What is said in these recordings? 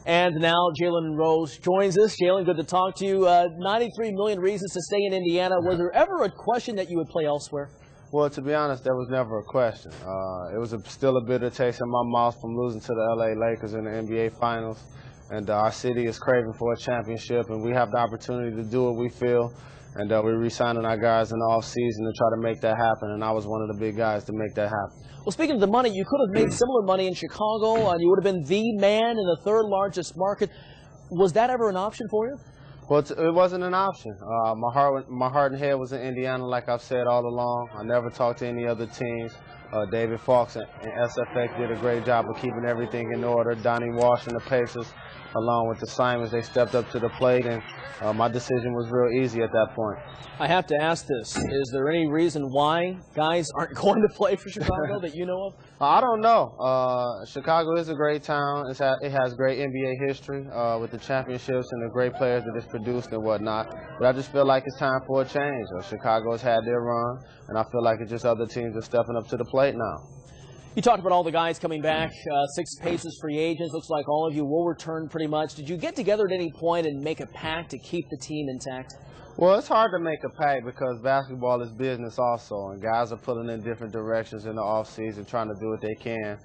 And now Jalen Rose joins us. Jalen, good to talk to you. 93 million reasons to stay in Indiana. Was there ever a question that you would play elsewhere? Well, to be honest, there was never a question. It was still a bitter taste in my mouth from losing to the LA Lakers in the NBA Finals. And our city is craving for a championship, and we have the opportunity to do what we feel. And we're re-signing our guys in the offseason to try to make that happen, and I was one of the big guys to make that happen. Well, speaking of the money, you could have made similar money in Chicago, and you would have been the man in the third largest market. Was that ever an option for you? Well, it wasn't an option. My heart and head was in Indiana, like I've said all along. I never talked to any other teams. David Fawkes and SFX did a great job of keeping everything in order. Donnie Walsh and the Pacers, along with the Simons, they stepped up to the plate, and my decision was real easy at that point. I have to ask this. Is there any reason why guys aren't going to play for Chicago that you know of? I don't know. Chicago is a great town. It has great NBA history with the championships and the great players that it's produced and whatnot. But I just feel like it's time for a change. Chicago has had their run, and I feel like it's just other teams are stepping up to the plate now. You talked about all the guys coming back, 6 Pacers free agents. Looks like all of you will return pretty much. Did you get together at any point and make a pact to keep the team intact? Well, it's hard to make a pact because basketball is business also, and guys are pulling in different directions in the offseason, trying to do what they can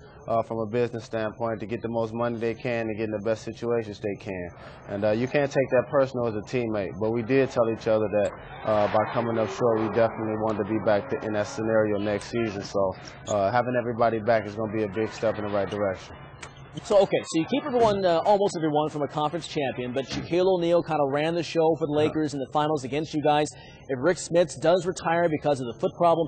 from a business standpoint to get the most money they can and get in the best situations they can. And you can't take that personal as a teammate, but we did tell each other that by coming up short, we definitely wanted to be back in that scenario next season. So having everybody back is going to be a big step in the right direction. So, okay, so you keep everyone, almost everyone, from a conference champion, but Shaquille O'Neal kind of ran the show for the Lakers in the finals against you guys. If Rick Smits does retire because of the foot problem,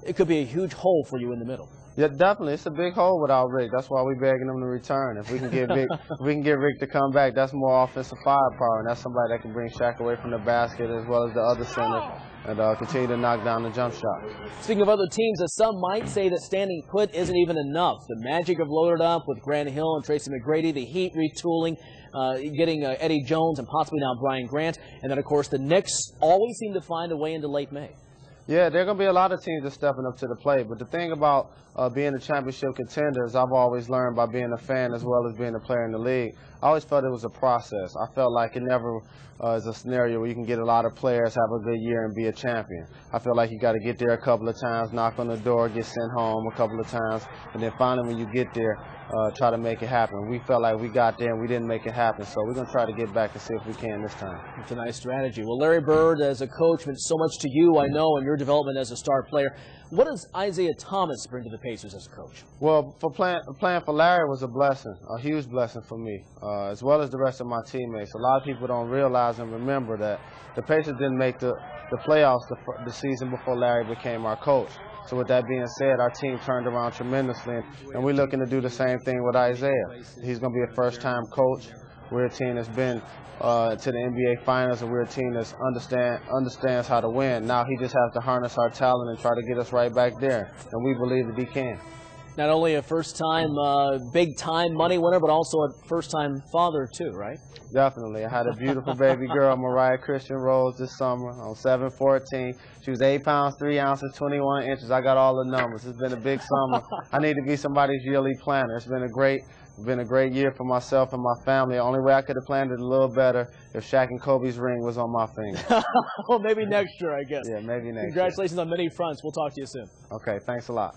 it could be a huge hole for you in the middle. Yeah, definitely. It's a big hole without Rick. That's why we're begging him to return. If we can get Rick, to come back, that's more offensive firepower, and that's somebody that can bring Shaq away from the basket as well as the other center and continue to knock down the jump shot. Speaking of other teams, some might say that standing put isn't even enough. The Magic have loaded up with Grant Hill and Tracy McGrady. The Heat retooling, getting Eddie Jones and possibly now Brian Grant. And then, of course, the Knicks always seem to find a way into late May. Yeah, there are going to be a lot of teams that's stepping up to the plate. But the thing about being a championship contender is I've always learned by being a fan as well as being a player in the league. I always felt it was a process. I felt like it never is a scenario where you can get a lot of players, have a good year, and be a champion. I feel like you got to get there a couple of times, knock on the door, get sent home a couple of times, and then finally when you get there, try to make it happen. We felt like we got there and we didn't make it happen, so we're going to try to get back and see if we can this time. It's a nice strategy. Well, Larry Bird, as a coach, meant so much to you, I know, in your development as a star player. What does Isaiah Thomas bring to the Pacers as a coach? Well, playing for Larry was a blessing, a huge blessing for me, as well as the rest of my teammates. A lot of people don't realize and remember that the Pacers didn't make the playoffs the season before Larry became our coach. So with that being said, our team turned around tremendously, and we're looking to do the same thing with Isaiah. He's going to be a first-time coach. We're a team that's been to the NBA Finals, and we're a team that understands how to win. Now he just has to harness our talent and try to get us right back there, and we believe that he can. Not only a first-time, big-time money winner, but also a first-time father, too, right? Definitely. I had a beautiful baby girl, Mariah Christian Rose, this summer on 7/14. She was 8 pounds, 3 ounces, 21 inches. I got all the numbers. It's been a big summer. I need to be somebody's yearly planner. It's been a great year for myself and my family. The only way I could have planned it a little better if Shaq and Kobe's ring was on my finger. Well, maybe next year, I guess. Yeah, maybe next year. Congratulations on many fronts. We'll talk to you soon. Okay, thanks a lot.